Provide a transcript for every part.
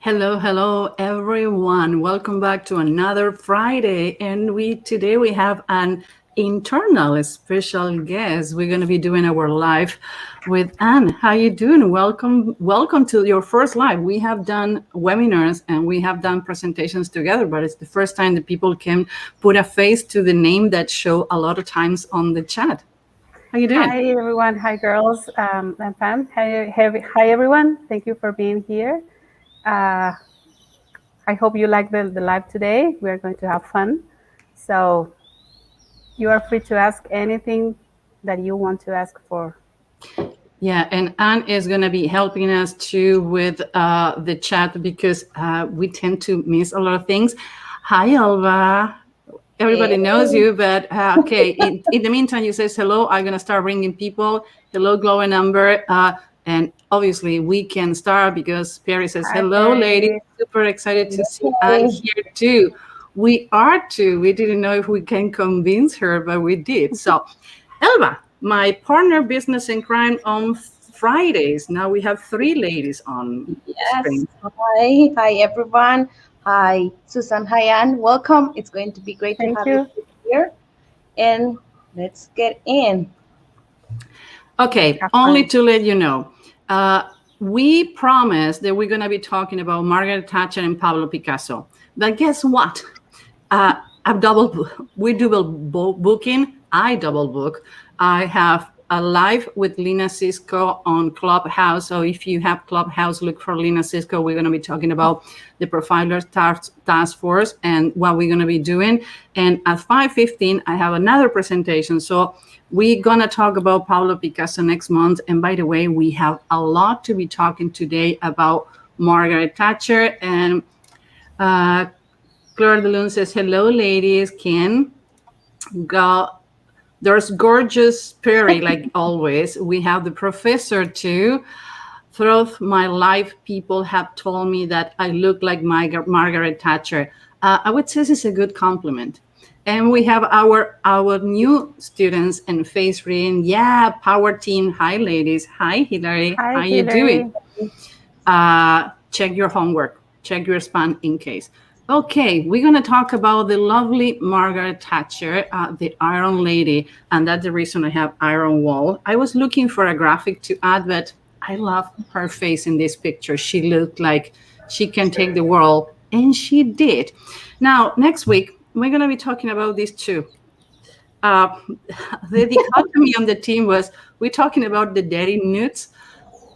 Hello, hello, everyone. Welcome back to another Friday. And today we have an internal special guest. We're going to be doing our live with Anne. How you doing? Welcome to your first live. We have done webinars and we have done presentations together, but it's the first time that people can put a face to the name that show a lot of times on the chat. How you doing? Hi, everyone. Hi, girls. I'm Pam. Hi, everyone. Thank you for being here. I hope you like the live today. We're going to have fun. So you are free to ask anything that you want to ask for. Yeah, and Anne is going to be helping us too with the chat because we tend to miss a lot of things. Hi, Alva. Everybody knows you, but okay. In the meantime, you says hello. I'm going to start ringing people. Hello, glowing number. And obviously, we can start because Perry says, Hi, hello, Perry. ladies. Super excited to see Anne here too. We are too. We didn't know if we can convince her, but we did. So, Elba, my partner business in crime on Fridays. Now we have three ladies on screen. Hi everyone. Hi Susan, hi Anne. Welcome. It's going to be great to have you here. And let's get in. Okay, only to let you know, we promised that we're going to be talking about Margaret Thatcher and Pablo Picasso. But guess what? We double booking. I double book. I have a live with Lina Cisco on Clubhouse. So if you have Clubhouse, look for Lina Cisco. We're going to be talking about the Profilers Task Force and what we're going to be doing. And at 5:15, I have another presentation. So we're going to talk about Pablo Picasso next month. And by the way, we have a lot to be talking today about Margaret Thatcher. And Claire DeLune says, hello, ladies. Ken, there's gorgeous Perry, like always. We have the professor too. Throughout my life, people have told me that I look like Margaret Thatcher. I would say this is a good compliment. And we have our new students and face reading. Yeah, power team. Hi, ladies. Hi, Hillary. Hi, how Hillary. You doing? Check your homework. Check your spam in case. Okay, we're going to talk about the lovely Margaret Thatcher, the Iron Lady, and that's the reason I have Iron Wall. I was looking for a graphic to add, but I love her face in this picture. She looked like she can take the world, and she did. Now, next week, we're going to be talking about these two. The dichotomy on the team was, we're talking about the dirty nudes.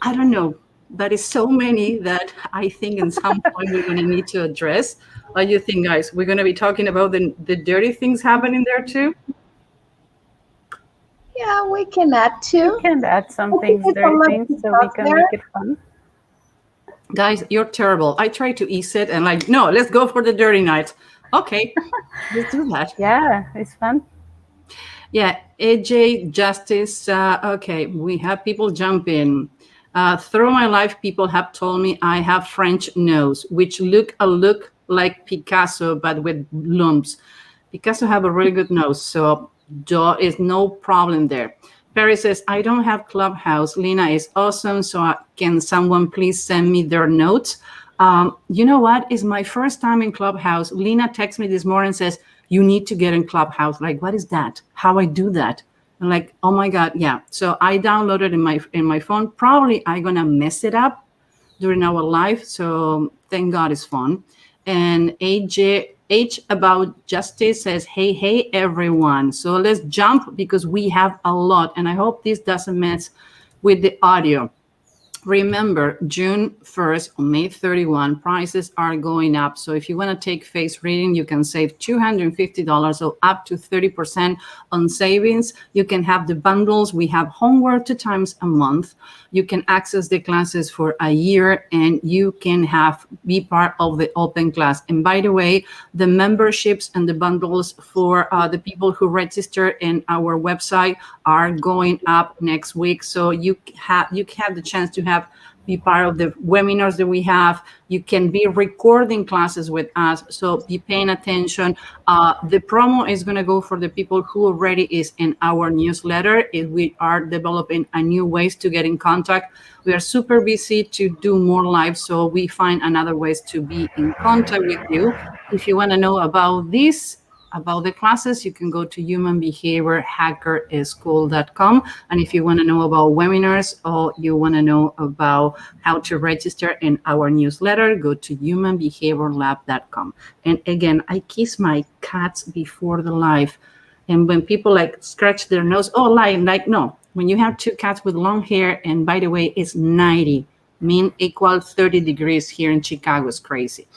I don't know, but it's so many that I think in some point we're going to need to address. What do you think, guys? We're going to be talking about the dirty things happening there too? Yeah, we can add too. We can add some things, dirty things, so we can make it fun. Guys, you're terrible. I try to ease it and like, no, let's go for the dirty night. Okay, let's do that. Yeah, it's fun. Yeah, AJ, Justice. Okay, we have people jump in. Through my life, people have told me I have French nose, which look like Picasso, but with lumps. Picasso have a really good nose, so there is no problem there. Perry says, I don't have Clubhouse. Lina is awesome, so can someone please send me their notes? You know what? It's my first time in Clubhouse. Lina texts me this morning and says, you need to get in Clubhouse. Like, what is that? How I do that? I'm like, oh my God, yeah. So I downloaded in my phone. Probably I'm gonna mess it up during our live. So thank God it's fun. And H about justice says, hey everyone. So let's jump because we have a lot, and I hope this doesn't mess with the audio. Remember, June 1st or May 31, prices are going up. So if you want to take face reading, you can save $250 or up to 30% on savings. You can have the bundles. We have homework 2 times a month. You can access the classes for a year, and you can be part of the open class. And by the way, the memberships and the bundles for the people who register in our website are going up next week. So you have the chance to have be part of the webinars that we have. You can be recording classes with us, so be paying attention. The promo is going to go for the people who already is in our newsletter. We are developing a new ways to get in contact. We are super busy to do more live, so we find another ways to be in contact with you. If you want to know about this, about the classes, you can go to humanbehaviorhackerschool.com. And if you want to know about webinars or you want to know about how to register in our newsletter, go to humanbehaviorlab.com. And again, I kiss my cats before the live. And when people like scratch their nose, oh, like no. When you have two cats with long hair, and by the way, it's 90, mean equal 30 degrees here in Chicago. Is crazy.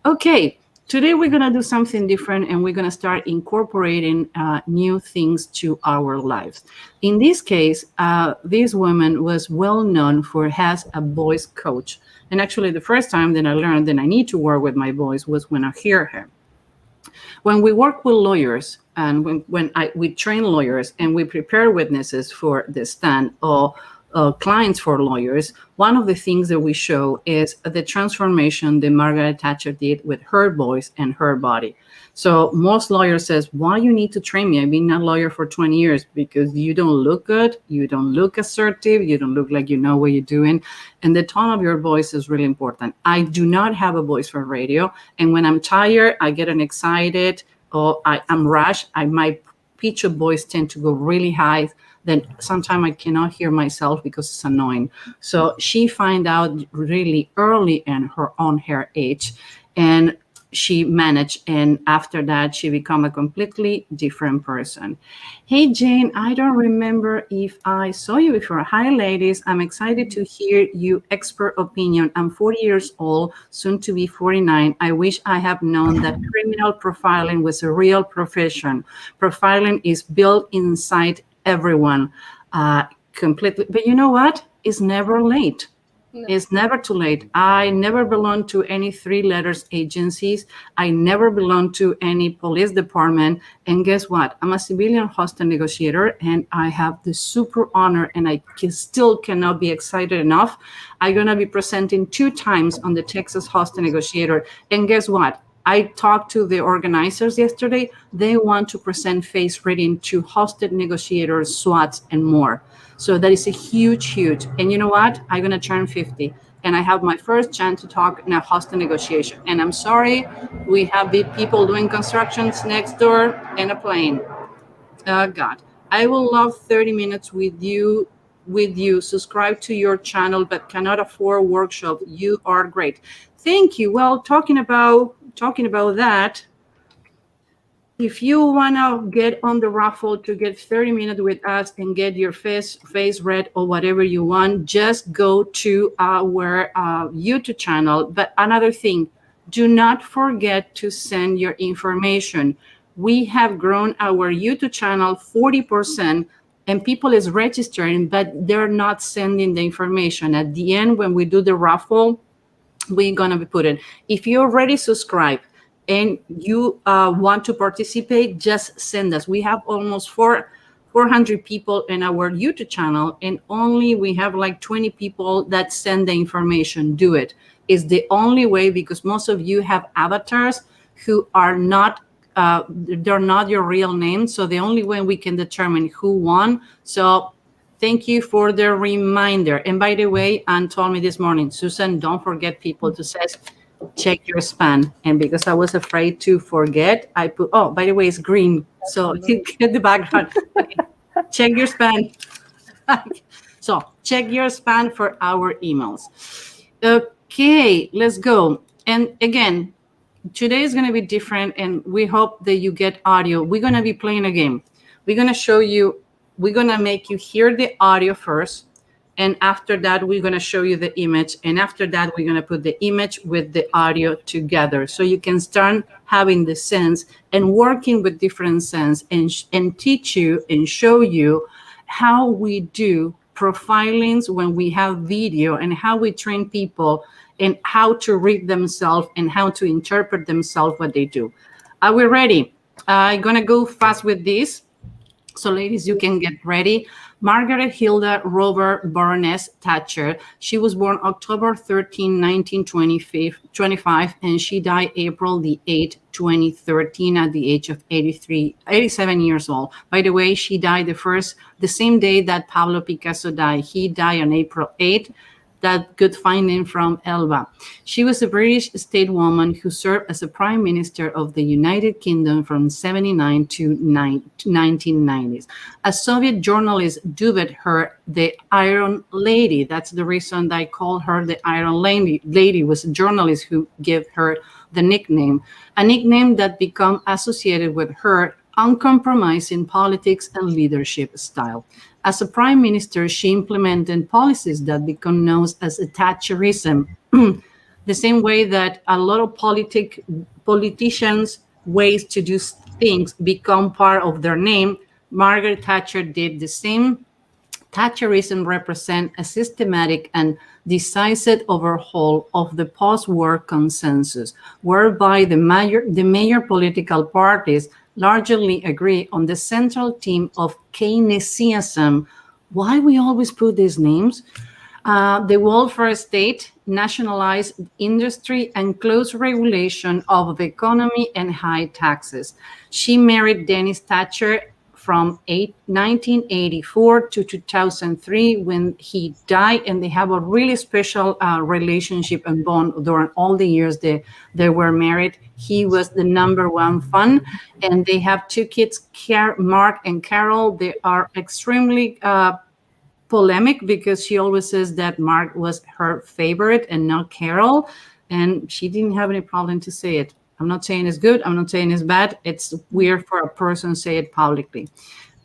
Okay. Today, we're going to do something different, and we're going to start incorporating new things to our lives. In this case, this woman was well known for has a voice coach. And actually, the first time that I learned that I need to work with my voice was when I hear her. When we work with lawyers and when we train lawyers and we prepare witnesses for the stand or clients for lawyers, one of the things that we show is the transformation that Margaret Thatcher did with her voice and her body. So most lawyers says, why you need to train me? I've been a lawyer for 20 years because you don't look good. You don't look assertive. You don't look like you know what you're doing. And the tone of your voice is really important. I do not have a voice for radio. And when I'm tired, I get excited or I'm rushed. My pitch of voice tend to go really high. Then sometimes I cannot hear myself because it's annoying. So she find out really early in her age, and she managed. And after that, she become a completely different person. Hey, Jane, I don't remember if I saw you before. Hi, ladies. I'm excited to hear you expert opinion. I'm 40 years old, soon to be 49. I wish I have known that criminal profiling was a real profession. Profiling is built inside everyone completely. But you know what? It's never late. No. It's never too late. I never belonged to any 3 letters agencies. I never belonged to any police department. And guess what? I'm a civilian hostage negotiator, and I have the super honor, and I still cannot be excited enough. I'm going to be presenting 2 times on the Texas hostage negotiator. And guess what? I talked to the organizers yesterday. They want to present face reading to hostage negotiators, SWATs, and more. So that is a huge. And you know what? I'm going to turn 50. And I have my first chance to talk in a hostage negotiation. And I'm sorry, we have people doing constructions next door and a plane. God, I will love 30 minutes with you. Subscribe to your channel, but cannot afford workshop. You are great. Thank you. Well, talking about that, if you want to get on the raffle to get 30 minutes with us and get your face read or whatever you want, just go to our YouTube channel. But another thing, do not forget to send your information. We have grown our YouTube channel 40%, and people is registering, but they're not sending the information. At the end, when we do the raffle, we're going to be putting. If you already subscribe and you want to participate, just send us. We have almost 400 people in our YouTube channel, and only we have like 20 people that send the information. Do it. It's the only way, because most of you have avatars who are not, they're not your real name. So the only way we can determine who won. So thank you for the reminder. And by the way, Anne told me this morning, Susan, don't forget people to say, check your spam. And because I was afraid to forget, I put, oh, by the way, it's green. So you get the background. Okay. Check your spam. So check your spam for our emails. Okay, let's go. And again, today is going to be different, and we hope that you get audio. We're going to be playing a game. We're going to show you. We're going to make you hear the audio first, and after that, we're going to show you the image, and after that, we're going to put the image with the audio together so you can start having the sense and working with different sense and teach you and show you how we do profilings when we have video and how we train people and how to read themselves and how to interpret themselves what they do. Are we ready? I'm going to go fast with this. So ladies, you can get ready. Margaret Hilda Robert Baroness Thatcher. She was born October 13, 1925, and she died April the 8th, 2013 at the age of 87 years old. By the way, she died the same day that Pablo Picasso died. He died on April 8th. That good finding from Elba. She was a British stateswoman who served as a Prime Minister of the United Kingdom from 79 to 1990s. A Soviet journalist dubbed her the Iron Lady. That's the reason I call her the Iron Lady. Lady was a journalist who gave her the nickname, a nickname that became associated with her uncompromising politics and leadership style. As a prime minister, she implemented policies that become known as Thatcherism, the same way that a lot of politicians' ways to do things become part of their name. Margaret Thatcher did the same. Thatcherism represents a systematic and decisive overhaul of the post-war consensus, whereby the major political parties largely agree on the central theme of Keynesianism. Why we always put these names? The welfare state, nationalized industry, and close regulation of the economy and high taxes. She married Dennis Thatcher from 1984 to 2003 when he died, and they have a really special relationship and bond during all the years they were married. He was the number one fan, and they have two kids, Mark and Carol. They are extremely polemic because she always says that Mark was her favorite and not Carol, and she didn't have any problem to say it. I'm not saying it's good. I'm not saying it's bad. It's weird for a person to say it publicly.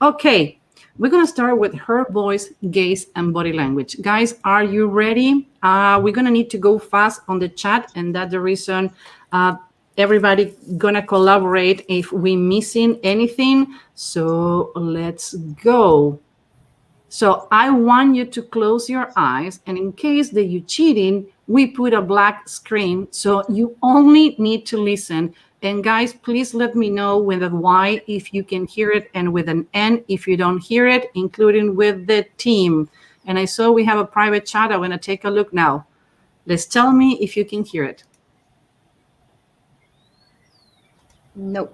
Okay, we're going to start with her voice, gaze, and body language. Guys, are you ready? We're going to need to go fast on the chat, and that's the reason everybody going to collaborate if we're missing anything. So let's go. So I want you to close your eyes, and in case that you're cheating, we put a black screen, so you only need to listen. And guys, please let me know with a Y if you can hear it, and with an N if you don't hear it, including with the team. And I saw we have a private chat. I'm going to take a look now. Let's tell me if you can hear it. No.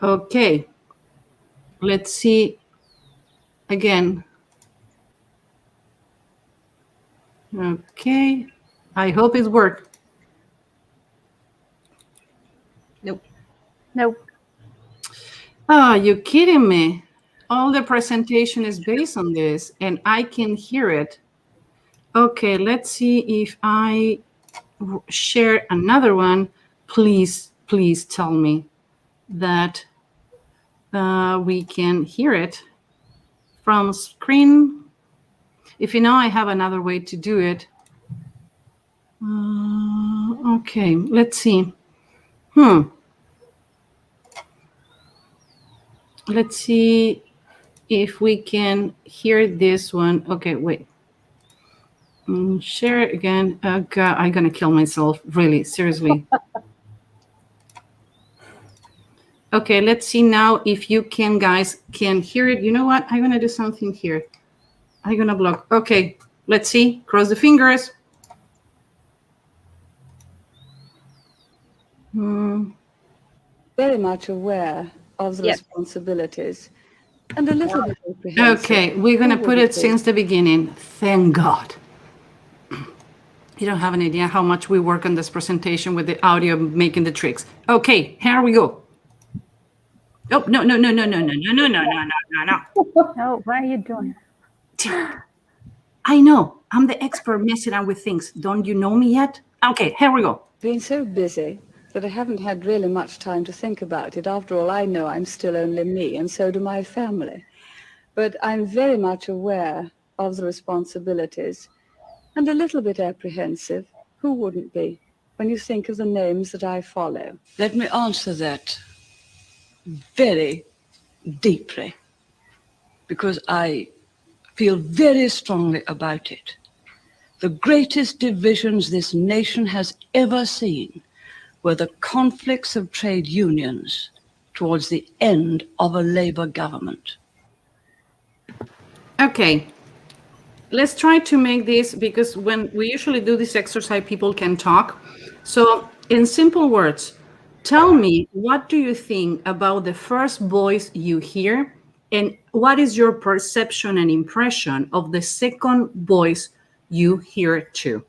Okay. Let's see again. Okay. I hope it worked. Nope. Nope. Oh, you're kidding me. All the presentation is based on this, and I can hear it. Okay, let's see if I share another one. Please tell me that we can hear it from screen. If you know, I have another way to do it. Okay, let's see. Let's see if we can hear this one. Okay, wait. Share it again. Oh God, I'm gonna kill myself. Really, seriously. Okay, let's see now if you guys can hear it. You know what? I'm gonna do something here. I'm gonna block. Okay, let's see. Cross the fingers. Very much aware of the responsibilities and a little bit apprehensive. Okay, we're gonna put it since the beginning. Thank God. You don't have an idea how much we work on this presentation with the audio, making the tricks. Okay, here we go. Oh, no. No, what are you doing? I know. I'm the expert messing around with things. Don't you know me yet? Okay, here we go. Been so busy that I haven't had really much time to think about it. After all, I know I'm still only me, and so do my family. But I'm very much aware of the responsibilities and a little bit apprehensive. Who wouldn't be when you think of the names that I follow? Let me answer that very deeply, because I feel very strongly about it. The greatest divisions this nation has ever seen were the conflicts of trade unions towards the end of a Labour government. Okay, let's try to make this, because when we usually do this exercise, people can talk. So in simple words, tell me, what do you think about the first voice you hear? And what is your perception and impression of the second voice you hear too?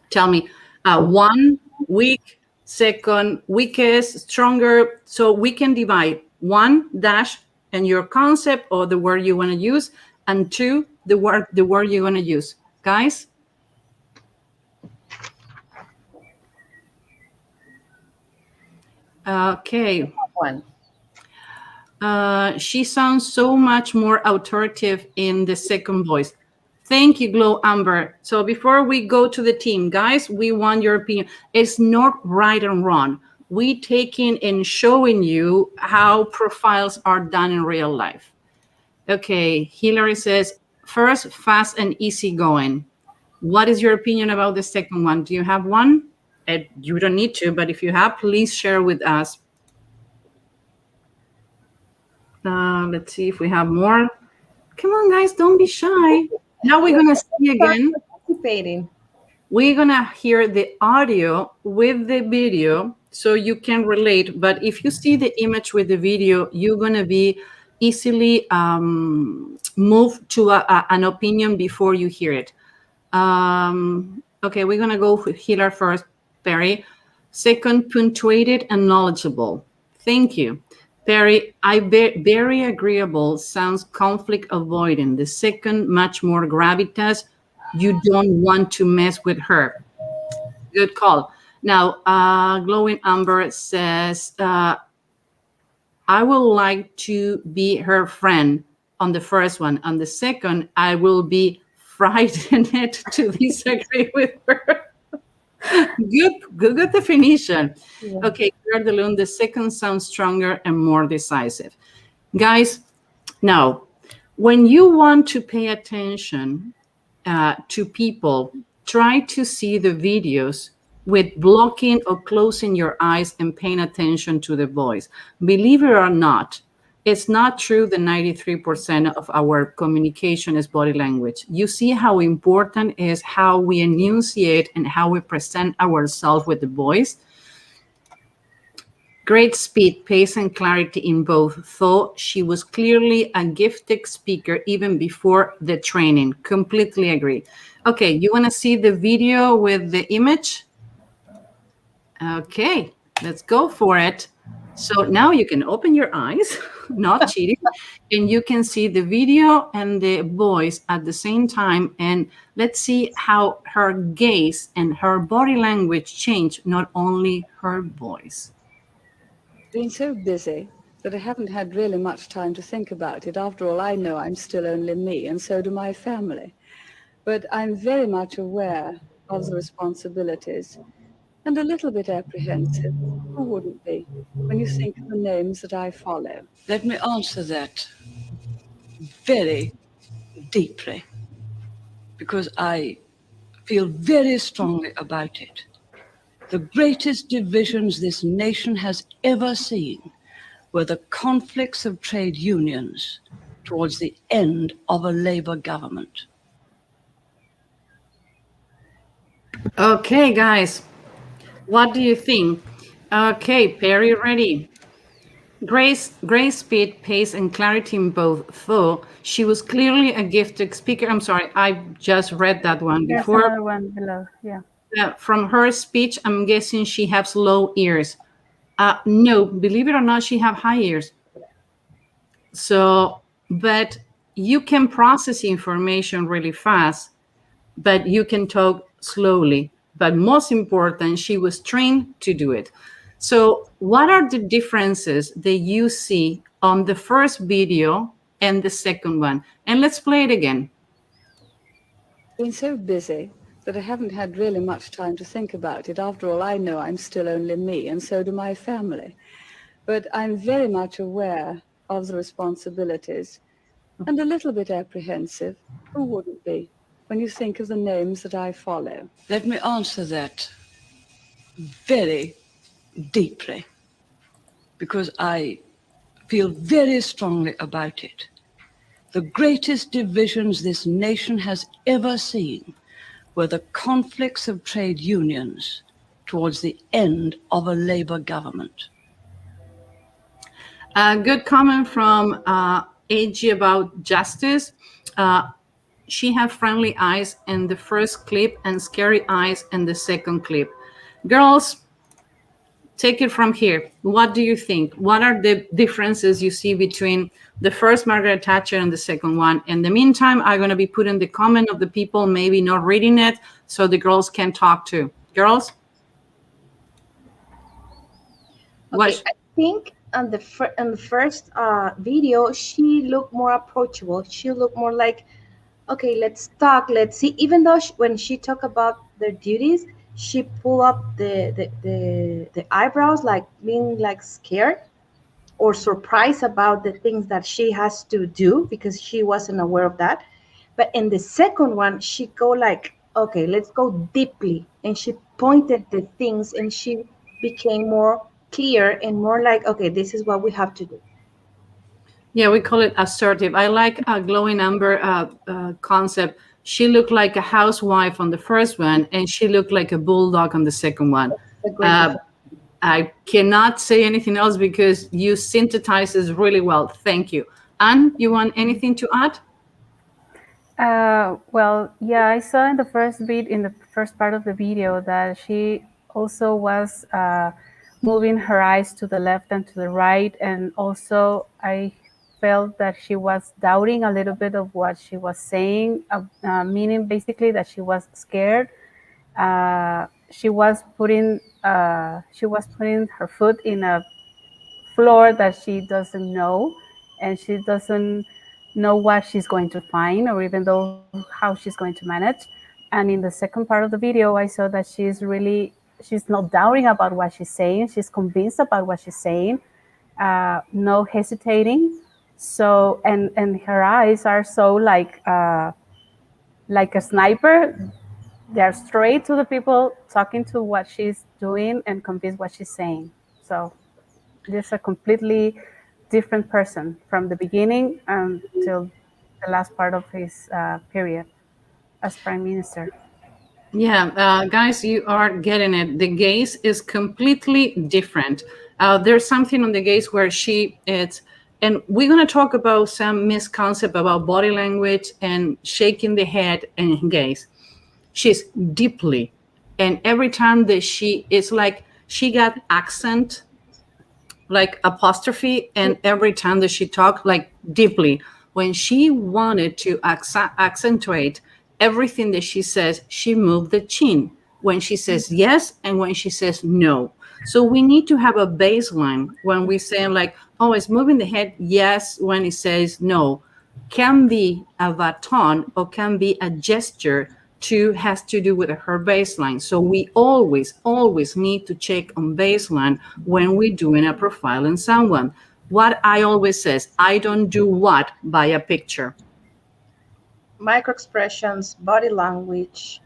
Tell me, one, weak, second, weakest, stronger. So we can divide one, dash, and your concept or the word you want to use, and two, the word you're going to use. Guys? Okay. One. She sounds so much more authoritative in the second voice. Thank you, Glow Amber. So before we go to the team, guys, we want your opinion. It's not right and wrong. We taking and showing you how profiles are done in real life. Okay, Hillary says, first, fast and easygoing. What is your opinion about the second one? Do you have one? You don't need to, but if you have, please share with us. Let's see if we have more. Come on, guys, don't be shy. Now we're going to see again. Participating. We're going to hear the audio with the video so you can relate. But if you see the image with the video, you're going to be easily moved to an opinion before you hear it. Okay, we're going to go with Hillary first, Perry. Second, punctuated and knowledgeable. Thank you. Perry, very agreeable, sounds conflict avoiding. The second, much more gravitas. You don't want to mess with her. Good call. Now, Glowing Amber says, I would like to be her friend on the first one. On the second, I will be frightened to disagree with her. Good definition. Yeah. Okay, Claire de Lune, the second sounds stronger and more decisive. Guys, now, when you want to pay attention to people, try to see the videos with blocking or closing your eyes and paying attention to the voice. Believe it or not, it's not true that 93% of our communication is body language. You see how important is how we enunciate and how we present ourselves with the voice. Great speed, pace, and clarity in both. Thought she was clearly a gifted speaker even before the training. Completely agree. Okay, you want to see the video with the image? Okay, let's go for it. So now you can open your eyes, not cheating, and you can see the video and the voice at the same time. And let's see how her gaze and her body language change, not only her voice. Been so busy that I haven't had really much time to think about it. After all, I know I'm still only me, and so do my family. But I'm very much aware of the responsibilities and a little bit apprehensive. Who wouldn't be when you think of the names that I follow? Let me answer that very deeply, because I feel very strongly about it. The greatest divisions this nation has ever seen were the conflicts of trade unions towards the end of a Labour government. Okay, guys, what do you think? Okay, Perry, ready. Grace speed, pace, and clarity in both. Though she was clearly a gifted speaker. I'm sorry, I just read that one before. There's another one below, yeah. From her speech, I'm guessing she has low ears. No, believe it or not, she have high ears. So, but you can process information really fast, but you can talk slowly. But most important, she was trained to do it. So what are the differences that you see on the first video and the second one? And let's play it again. Been so busy that I haven't had really much time to think about it. After all, I know I'm still only me, and so do my family. But I'm very much aware of the responsibilities and a little bit apprehensive. Who wouldn't be when you think of the names that I follow? Let me answer that very deeply, because I feel very strongly about it. The greatest divisions this nation has ever seen were the conflicts of trade unions towards the end of a Labour government. A good comment from AG about justice. She had friendly eyes in the first clip and scary eyes in the second clip. Girls, take it from here. What do you think? What are the differences you see between the first Margaret Thatcher and the second one? In the meantime, I'm going to be putting the comment of the people maybe not reading it so the girls can talk too. Girls? Okay, I think on the first video, she looked more approachable. She looked more like, okay, let's talk, let's see. Even though when she talked about their duties, she pulled up the eyebrows, like being like scared or surprised about the things that she has to do because she wasn't aware of that. But in the second one, she go like, okay, let's go deeply, and she pointed the things, and she became more clear and more like, okay, this is what we have to do. Yeah, we call it assertive. I like a glowing amber concept. She looked like a housewife on the first one, and she looked like a bulldog on the second one. I cannot say anything else because you synthesize this really well. Thank you. Anne, you want anything to add? Well, yeah, I saw in the first part of the video that she also was moving her eyes to the left and to the right, and also I felt that she was doubting a little bit of what she was saying, meaning basically that she was scared. She was putting her foot in a floor that she doesn't know, and she doesn't know what she's going to find, or even though how she's going to manage. And in the second part of the video, I saw that she's not doubting about what she's saying. She's convinced about what she's saying, no hesitating. So, and her eyes are so like a sniper. They're straight to the people, talking to what she's doing and convinced what she's saying. So this is a completely different person from the beginning until the last part of his period as prime minister. Yeah, guys, you are getting it. The gaze is completely different. There's something on the gaze where and we're going to talk about some misconcept about body language and shaking the head and gaze. She's deeply, and every time that it's like she got accent, like apostrophe, and every time that she talked, like deeply. When she wanted to accentuate everything that she says, she moved the chin when she says yes and when she says no. So we need to have a baseline when we say like, oh, it's moving the head yes when it says no. Can be a baton or can be a gesture has to do with her baseline. So we always need to check on baseline when we're doing a profile in someone. What I always says, I don't do what by a picture. Micro expressions, body language.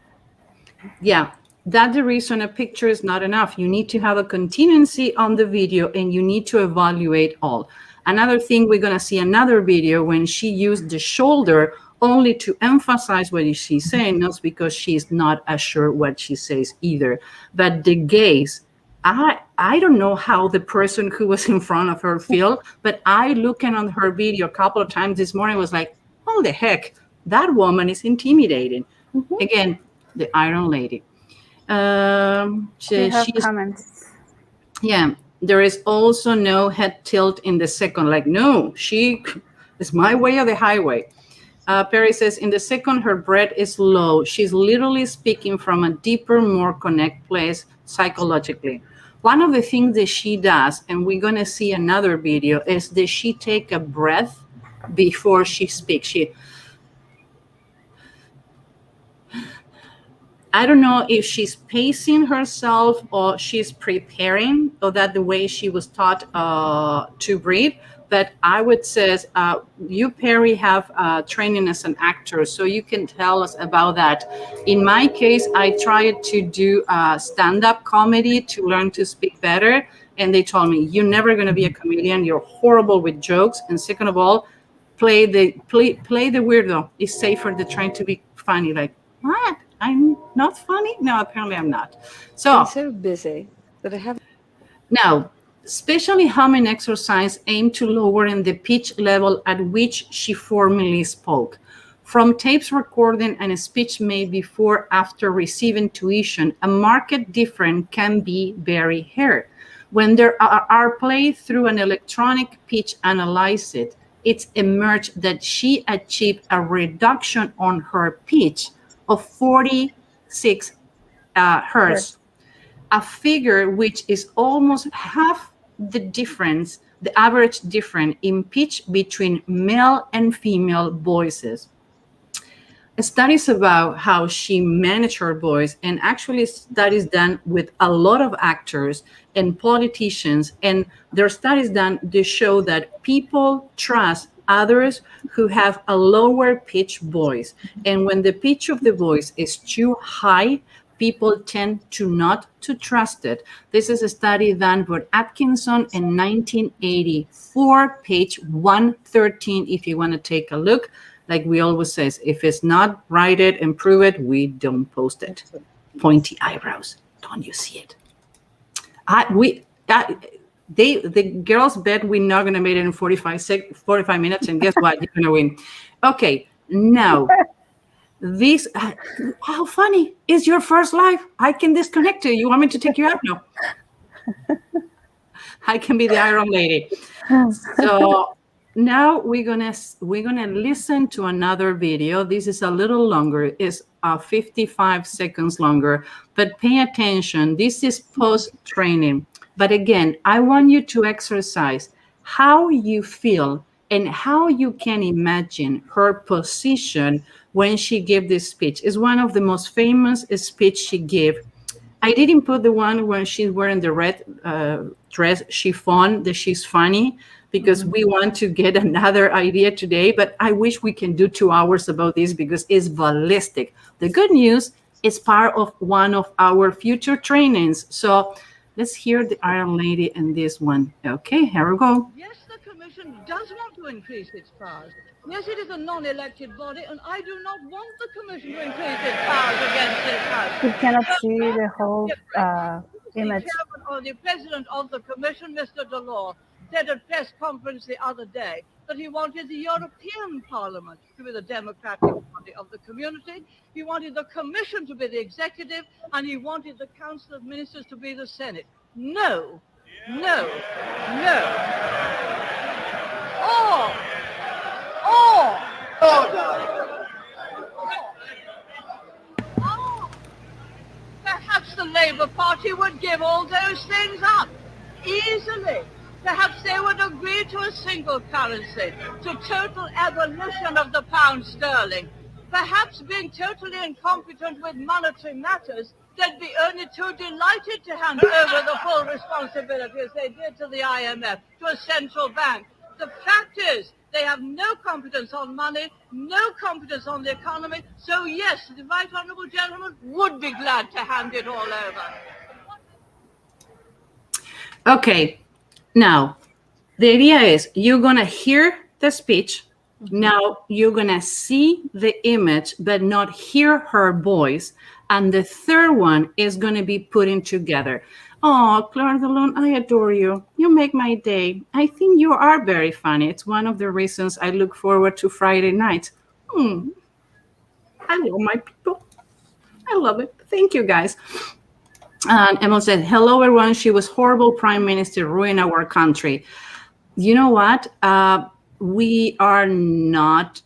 Yeah, that's the reason a picture is not enough. You need to have a continuity on the video and you need to evaluate all. Another thing, we're going to see another video when she used the shoulder only to emphasize what she's saying, not because she's not as sure what she says either. But the gaze, I don't know how the person who was in front of her feel, but I looking on her video a couple of times this morning was like, oh, the heck, that woman is intimidating. Mm-hmm. Again, the Iron Lady. She's comments. Yeah, there is also no head tilt in the second. Like, no, she is my way or the highway. Perry says, in the second, her breath is low. She's literally speaking from a deeper, more connect place psychologically. One of the things that she does, and we're going to see another video, is that she take a breath before she speaks. I don't know if she's pacing herself or she's preparing, or that the way she was taught to breathe. But I would say, you, Perry, have training as an actor, so you can tell us about that. In my case, I tried to do stand-up comedy to learn to speak better. and they told me, you're never going to be a comedian. You're horrible with jokes. And second of all, play the weirdo. It's safer than trying to be funny. Like, what? I'm not funny? No, apparently I'm not. So I'm so busy that I haven't. now, especially humming exercise aimed to lowering the pitch level at which she formerly spoke. From tapes recording and a speech made before after receiving tuition, a marked difference can be very heard. When there are played through an electronic pitch analyzer, it's emerged that she achieved a reduction on her pitch of 46 hertz, a figure which is almost half the difference, the average difference in pitch between male and female voices. Studies about how she managed her voice, and actually studies done with a lot of actors and politicians, and there are studies done to show that people trust others who have a lower pitch voice. And when the pitch of the voice is too high, people tend to not to trust it. This is a study done by Atkinson in 1984, page 113, if you want to take a look. Like we always say, if it's not, write it and prove it, we don't post it. Pointy eyebrows, don't you see it? The girls bet we're not going to make it in 45 minutes, and guess what? You're going to win. Okay, now, this, how funny is your first live? I can disconnect you. You want me to take you out? No. I can be the Iron Lady. So now we're gonna listen to another video. This is a little longer. It's 55 seconds longer, but pay attention. This is post-training. But again, I want you to exercise how you feel and how you can imagine her position when she gave this speech. It's one of the most famous speech she gave. I didn't put the one when she's wearing the red dress chiffon, that she's funny, because we want to get another idea today, but I wish we can do 2 hours about this because it's ballistic. The good news is part of one of our future trainings. So let's hear the Iron Lady in this one. Okay, here we go. Yes, the Commission does want to increase its powers. Yes, it is a non-elected body, and I do not want the Commission to increase its powers against this House. We cannot see the whole image. The chairman or the president of the Commission, Mr. Delors, said at press conference the other day that he wanted the European Parliament to be the democratic body of the community. He wanted the Commission to be the executive, and he wanted the Council of Ministers to be the Senate. No, no, no. Perhaps the Labour Party would give all those things up easily. Perhaps they would agree to a single currency, to total abolition of the pound sterling. Perhaps being totally incompetent with monetary matters, they'd be only too delighted to hand over the full responsibility, as they did to the IMF, to a central bank. The fact is, they have no competence on money, no competence on the economy. So yes, the right honourable gentleman would be glad to hand it all over. Okay, now the idea is you're gonna hear the speech. Now you're gonna see the image, but not hear her voice. And the third one is gonna be putting together. Oh, Clara Delon, I adore you. You make my day. I think you are very funny. It's one of the reasons I look forward to Friday nights. I love my people. I love it. Thank you, guys. And Emma said, hello, everyone. She was horrible prime minister, ruined our country. You know what? We are not...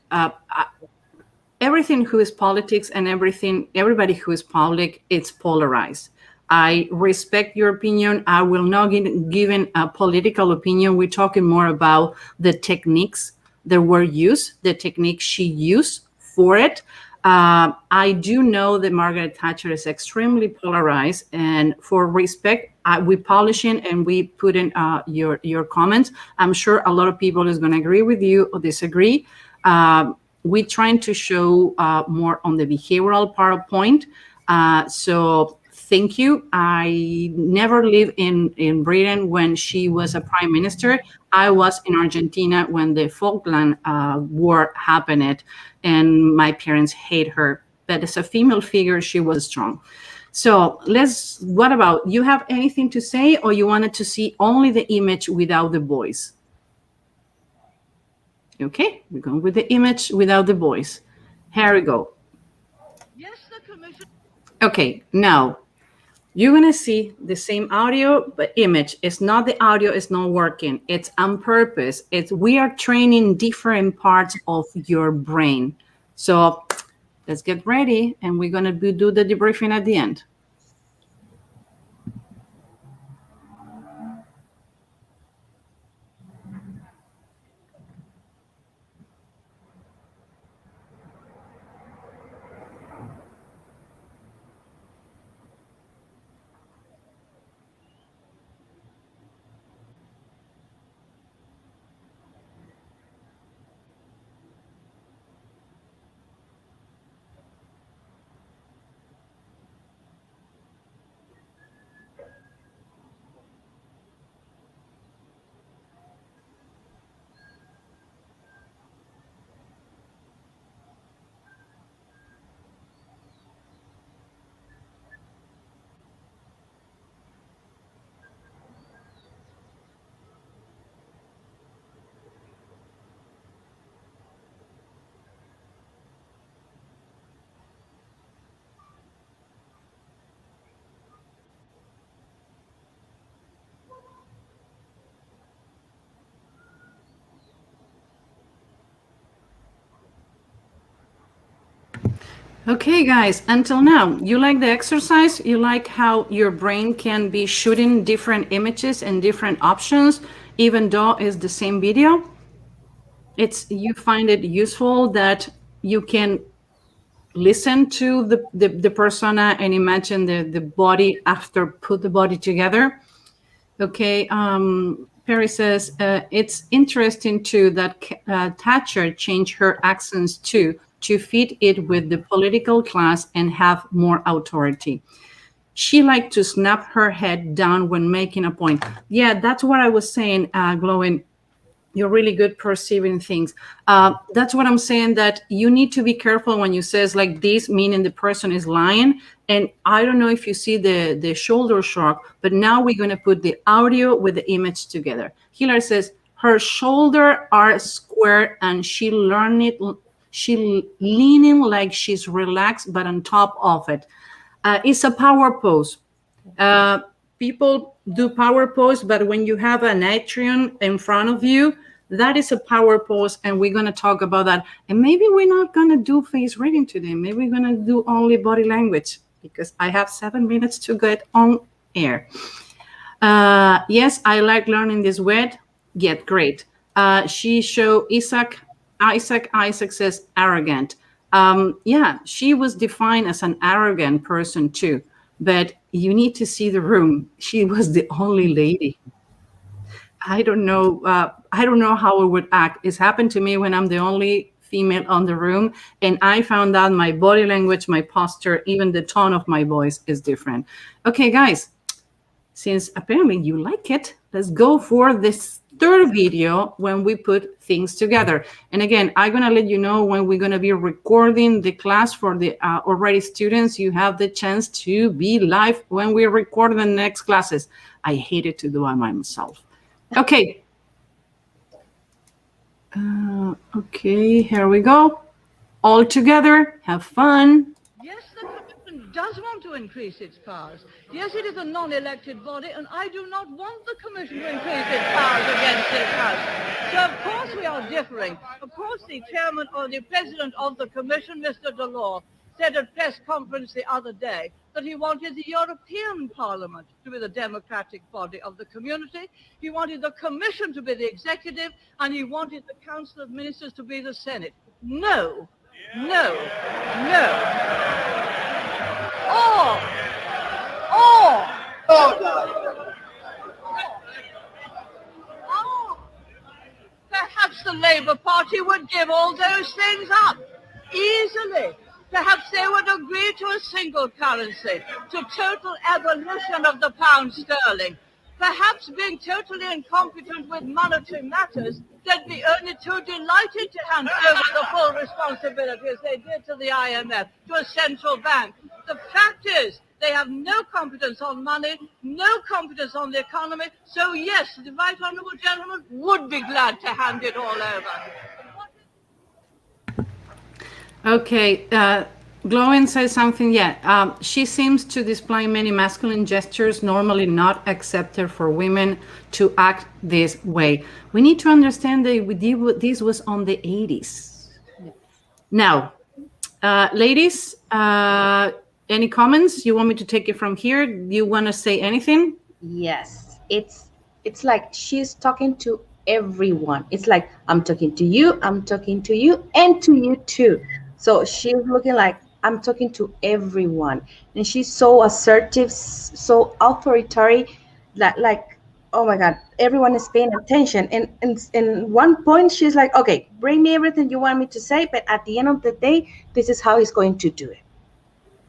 everything who is politics and everybody who is public, it's polarized. I respect your opinion. I will not give a political opinion. We're talking more about the techniques that were used, the techniques she used for it. I do know that Margaret Thatcher is extremely polarized, and for respect, we publishing and we put in your comments. I'm sure a lot of people is going to agree with you or disagree. We're trying to show more on the behavioral point. So thank you. I never lived in Britain when she was a prime minister. I was in Argentina when the Falkland War happened, and my parents hate her. But as a female figure, she was strong. So what about, you have anything to say, or you wanted to see only the image without the voice? Okay, we're going with the image without the voice. Here we go. Yes, the commission. Okay, now you're gonna see the same audio, but image. It's not the audio is not working. It's on purpose. We are training different parts of your brain. So let's get ready, and we're gonna do the debriefing at the end. Okay, guys, until now, you like the exercise? You like how your brain can be shooting different images and different options, even though it's the same video? You find it useful that you can listen to the persona and imagine the body after put the body together. Okay, Perry says, it's interesting too that Thatcher changed her accents too to fit it with the political class and have more authority. She liked to snap her head down when making a point. Yeah, that's what I was saying, Glowing. You're really good perceiving things. That's what I'm saying, that you need to be careful when you says like this, meaning the person is lying. And I don't know if you see the shoulder shrug, but now we're going to put the audio with the image together. Hillary says her shoulder are square and she leaning like she's relaxed, but on top of it. It's a power pose. People do power pose, but when you have an atrium in front of you, that is a power pose, and we're going to talk about that. And maybe we're not going to do face reading today. Maybe we're going to do only body language, because I have 7 minutes to get on air. Yes, I like learning this word. Get great. She show Isaac says arrogant. Yeah, she was defined as an arrogant person too, but you need to see the room. She was the only lady. I don't know how it would act. It's happened to me when I'm the only female on the room, and I found out my body language, my posture, even the tone of my voice is different. Okay, guys, since apparently you like it, let's go for this third video when we put things together. And again, I'm going to let you know when we're going to be recording the class for the already students. You have the chance to be live when we record the next classes. I hated to do it myself. Okay. Okay, here we go. All together, have fun. Yes, the commission does want to increase its powers. Yes, it is a non-elected body, and I do not want the commission to increase its powers against this House. So, of course, we are differing. Of course, the chairman or the president of the commission, Mr. Delors, said at press conference the other day that he wanted the European Parliament to be the democratic body of the community. He wanted the Commission to be the executive, and he wanted the Council of Ministers to be the Senate. No, no, no. Perhaps the Labour Party would give all those things up easily. Perhaps they would agree to a single currency, to total abolition of the pound sterling. Perhaps being totally incompetent with monetary matters, they'd be only too delighted to hand over the full responsibility, as they did to the IMF, to a central bank. The fact is, they have no competence on money, no competence on the economy, so yes, the right honourable gentleman would be glad to hand it all over. Okay, Glowen says something. Yeah, she seems to display many masculine gestures normally not accepted for women to act this way. We need to understand that this was on the 80s. Now, ladies, any comments? You want me to take it from here? Do you want to say anything? Yes, it's like she's talking to everyone. It's like, I'm talking to you, and to you too. So she's looking like, I'm talking to everyone, and she's so assertive, so authoritarian, like oh my God, everyone is paying attention. And in one point, she's like, okay, bring me everything you want me to say, but at the end of the day, this is how he's going to do it.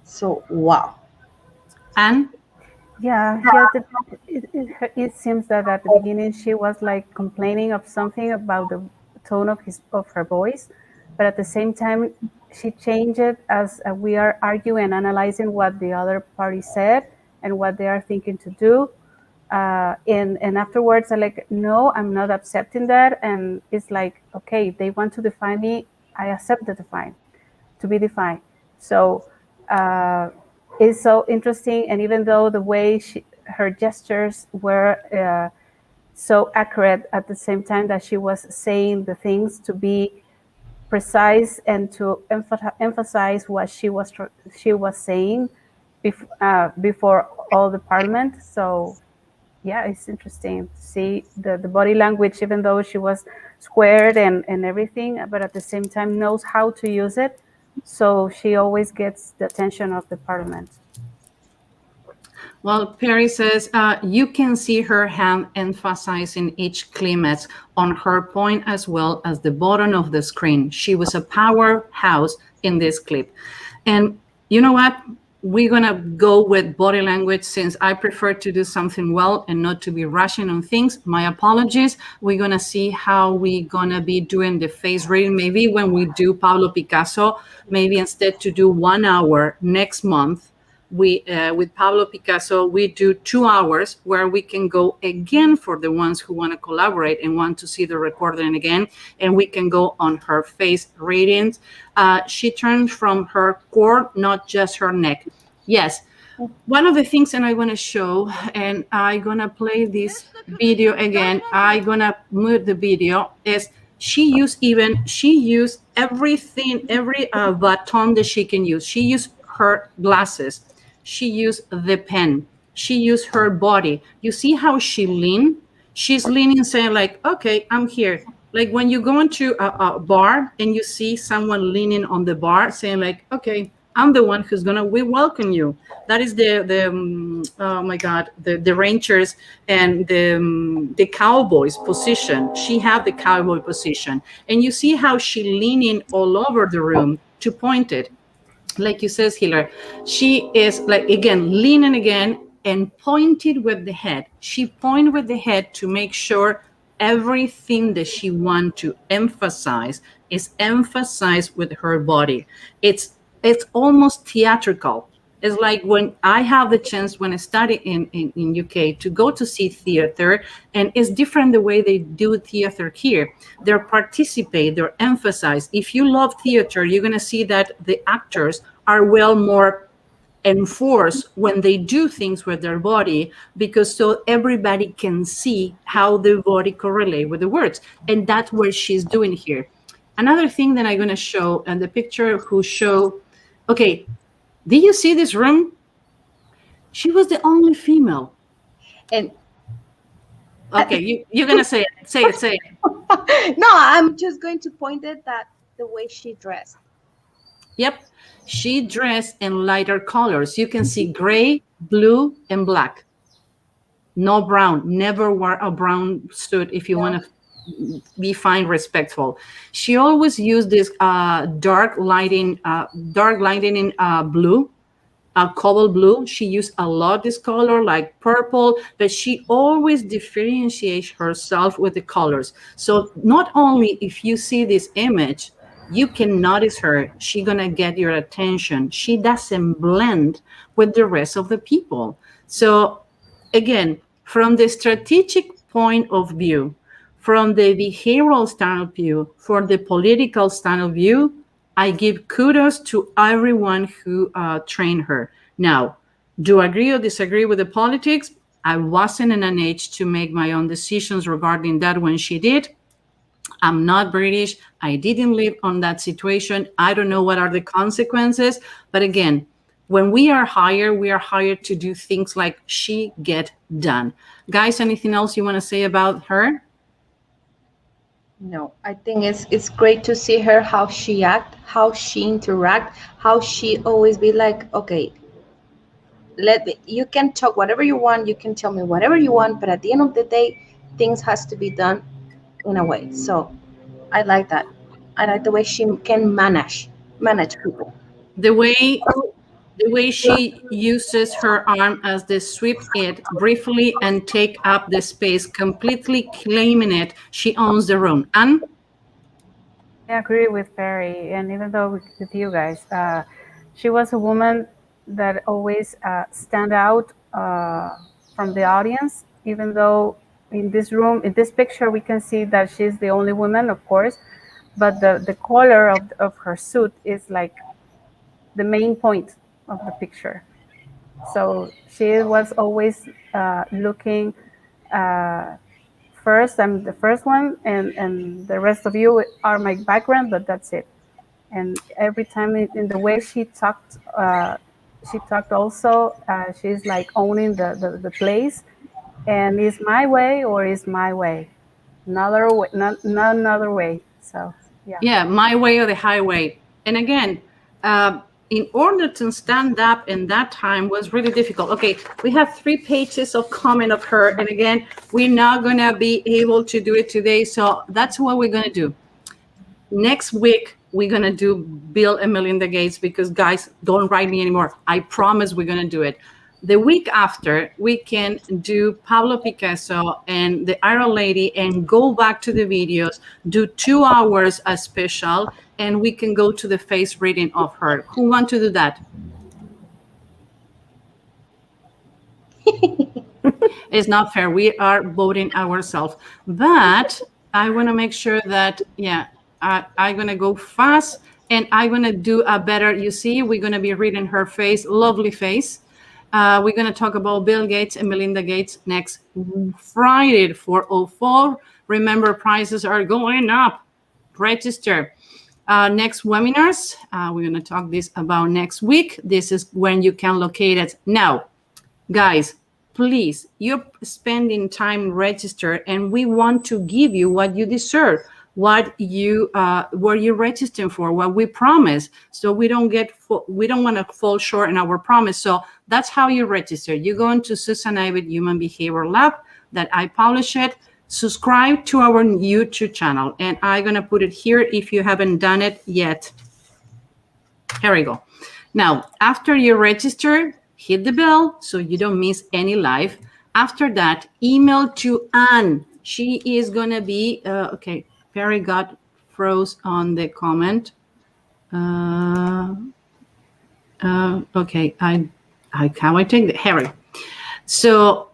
So wow. Anne? Yeah, it seems that at the beginning she was like complaining of something about the tone of her voice, but at the same time she changed it as we are arguing and analyzing what the other party said and what they are thinking to do. And afterwards, I'm like, no, I'm not accepting that. And it's like, okay, they want to define me. I accept to be defined. So it's so interesting. And even though the way her gestures were so accurate at the same time that she was saying the things to be precise and to emphasize what she was saying before all the parliament. So yeah, it's interesting to see the body language, even though she was squared and everything, but at the same time knows how to use it. So she always gets the attention of the parliament. Well, Perry says, you can see her hand emphasizing each climax on her point as well as the bottom of the screen. She was a powerhouse in this clip. And you know what? We're going to go with body language since I prefer to do something well and not to be rushing on things. My apologies. We're going to see how we're going to be doing the face reading. Maybe when we do Pablo Picasso, maybe instead to do 1 hour next month, we with Pablo Picasso, we do 2 hours where we can go again for the ones who want to collaborate and want to see the recording again, and we can go on her face readings. She turns from her core, not just her neck. Yes, one of the things that I want to show, and I'm going to play this video again, I'm going to move the video, is she used everything, every baton that she can use. She used her glasses. She used the pen. She used her body. You see how she leaned? She's leaning, saying like, okay, I'm here. Like when you go into a bar and you see someone leaning on the bar saying like, okay, I'm the one who's gonna welcome you. That is oh my God, the Rangers and the Cowboys position. She had the cowboy position. And you see how she leaning all over the room to point it. Like you says, Hiller, she is like, again, leaning again and pointed with the head. She pointed with the head to make sure everything that she wants to emphasize is emphasized with her body. It's almost theatrical. It's like when I have the chance, when I study in UK, to go to see theater, and it's different the way they do theater here. They participate, they're emphasized. If you love theater, you're going to see that the actors are well more enforced when they do things with their body, because so everybody can see how the body correlate with the words. And that's what she's doing here. Another thing that I'm going to show, and the picture who show, okay, did you see this room? She was the only female. And okay, you're gonna say it. Say it. No, I'm just going to point it that the way she dressed. Yep, she dressed in lighter colors. You can see gray, blue, and black. No brown. Never wear a brown suit if you want to be fine, respectful. She always used this dark lighting in blue, cobalt blue. She used a lot this color, like purple, but she always differentiates herself with the colors. So not only if you see this image, you can notice her, she's gonna get your attention. She doesn't blend with the rest of the people. So again, from the strategic point of view, from the behavioral stand of view, for the political stand of view, I give kudos to everyone who trained her. Now, do I agree or disagree with the politics? I wasn't in an age to make my own decisions regarding that when she did. I'm not British. I didn't live on that situation. I don't know what are the consequences. But again, when we are hired to do things like she get done. Guys, anything else you want to say about her? No, I think it's great to see her, how she act, how she interact, how she always be like, okay, you can talk whatever you want, you can tell me whatever you want, but at the end of the day, things has to be done in a way. So I like that. I like the way she can manage people. The way she uses her arm as they sweep it briefly and take up the space, completely claiming it. She owns the room. And I agree with Perry, and even though with you guys, she was a woman that always stand out from the audience, even though in this room, in this picture, we can see that she's the only woman, of course, but the color of her suit is like the main point of the picture. So she was always looking first. I'm the first one, and the rest of you are my background, but that's it. And every time in the way she talked also, she's like owning the place, and is my way or is my way, another way, not another way. So yeah, my way or the highway. And again, in order to stand up in that time was really difficult. Okay, we have 3 pages of comment of her, and again, we're not gonna be able to do it today, so that's what we're gonna do. Next week, we're gonna do Bill and Melinda Gates, because guys, don't write me anymore. I promise we're gonna do it. The week after, we can do Pablo Picasso and the Iron Lady and go back to the videos, do 2 hours as special, and we can go to the face reading of her. Who want to do that? It's not fair. We are voting ourselves. But I want to make sure that, I'm going to go fast, and I'm going to do a better, you see, we're going to be reading her face, lovely face. We're going to talk about Bill Gates and Melinda Gates next Friday at 4:04. Remember, prices are going up. Register. Next webinars, we're going to talk this about next week. This is when you can locate it. Now, guys, please, you're spending time register, and we want to give you what you deserve, what you're registering for, what we promise. So we don't want to fall short in our promise. So that's how you register. You go into Susan Ivid Human Behavior Lab, that I publish it. Subscribe to our YouTube channel, and I'm going to put it here if you haven't done it yet. Here we go. Now, after you register, hit the bell so you don't miss any live. After that, email to Anne. She is going to be, okay, Perry got froze on the comment. Okay, how I take the Harry. So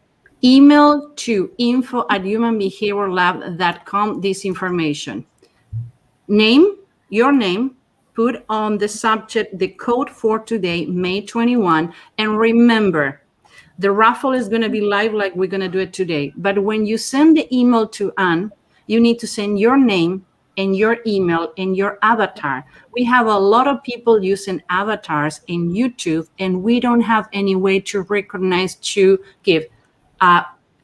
email to info@humanbehaviorlab.com this information. Your name, put on the subject the code for today, May 21, and remember, the raffle is going to be live like we're going to do it today. But when you send the email to Anne, you need to send your name and your email and your avatar. We have a lot of people using avatars in YouTube, and we don't have any way to recognize to give.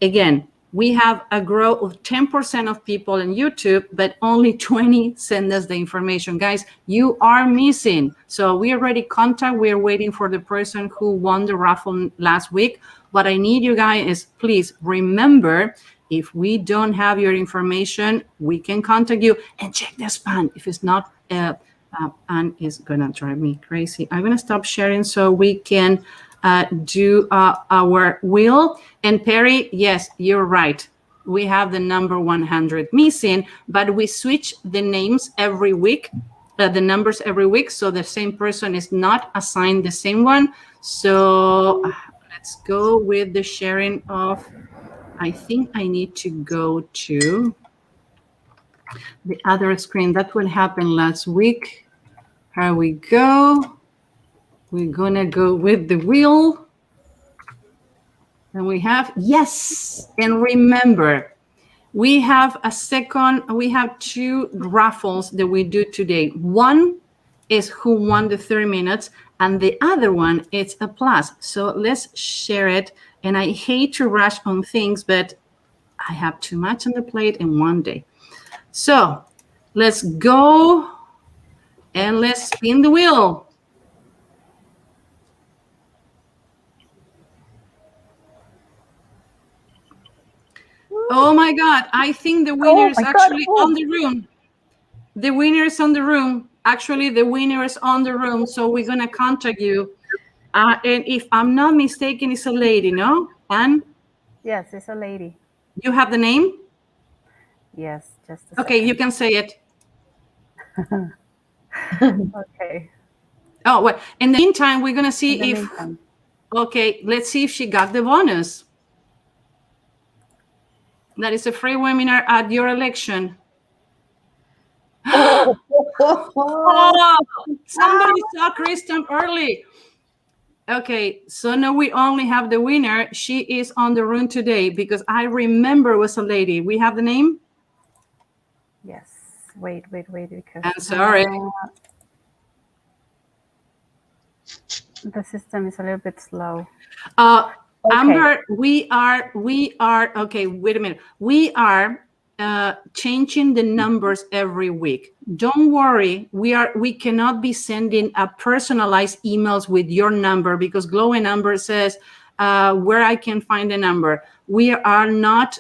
Again, we have a growth of 10% of people in YouTube, but only 20 send us the information. Guys, you are missing. So we already contact. We're waiting for the person who won the raffle last week. What I need you guys is, please remember If we don't have your information, we can contact you and check the spam. If it's not, and it's gonna drive me crazy. I'm gonna stop sharing so we can do our wheel. And Perry, yes, you're right. We have the number 100 missing, but we switch the names every week, the numbers every week, so the same person is not assigned the same one. So let's go with the sharing of, I think I need to go to the other screen. That's what happened last week. Here we go. We're gonna go with the wheel. And we have, yes, and remember, we have two raffles that we do today. One is who won the 30 minutes, and the other one is a plus. So let's share it. And I hate to rush on things, but I have too much on the plate in one day. So let's go and let's spin the wheel. Oh my God, I think the winner is actually on the room. The winner is on the room. Actually, the winner is on the room, so we're gonna contact you. And if I'm not mistaken, it's a lady, no? Anne? Yes, it's a lady. You have the name? Yes, just a Okay, second. you can say it. Okay. Oh, well, in the meantime, we're gonna see if, meantime. okay, let's see if she got the bonus. That is a free webinar at your election. Oh, somebody saw Kristen early. Okay, so now we only have the winner. She is on the room today because I remember it was a lady. We have the name? Yes. Wait, because I'm sorry. The system is a little bit slow. Okay. Amber, we are, okay, wait a minute. We are changing the numbers every week. Don't worry, we cannot be sending a personalized emails with your number because Glowing Amber says where I can find the number. We are not,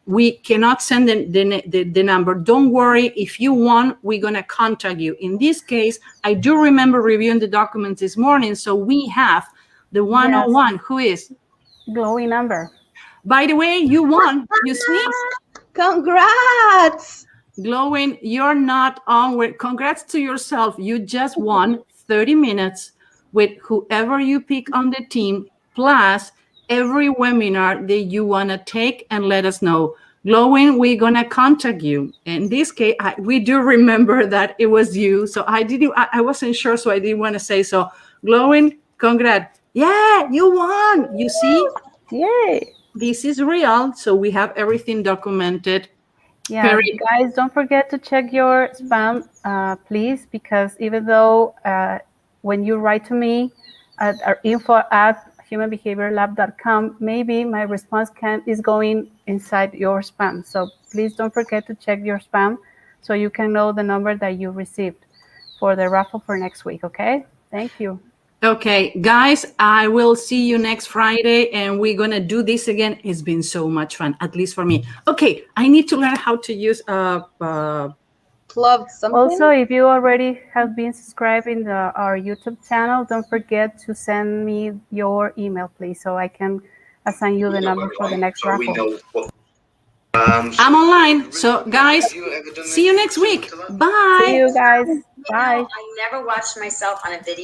we cannot send the number. Don't worry, if you want, we're gonna contact you. In this case, I do remember reviewing the documents this morning, so we have the 101, yes. Who is? Glowing Amber. By the way, you won. You see? Congrats! Glowing, you're not on. Congrats to yourself. You just won 30 minutes with whoever you pick on the team, plus every webinar that you want to take and let us know. Glowing, we're going to contact you. In this case, we do remember that it was you. So I wasn't sure, so I didn't want to say so. Glowing, congrats. Yeah, you won. You see? Yay. This is real. So we have everything documented. Yeah, guys, don't forget to check your spam, please, because even though when you write to me at our info@humanbehaviorlab.com, maybe my response is going inside your spam. So please don't forget to check your spam so you can know the number that you received for the raffle for next week, okay? Thank you. Okay, guys, I will see you next Friday, and we're going to do this again. It's been so much fun, at least for me. Okay, I need to learn how to use Club something. Also, if you already have been subscribed in our YouTube channel, don't forget to send me your email, please, so I can assign you the number for the next raffle. I'm online, so guys, see you next week. Bye. See you guys. Bye. I never watched myself on a video.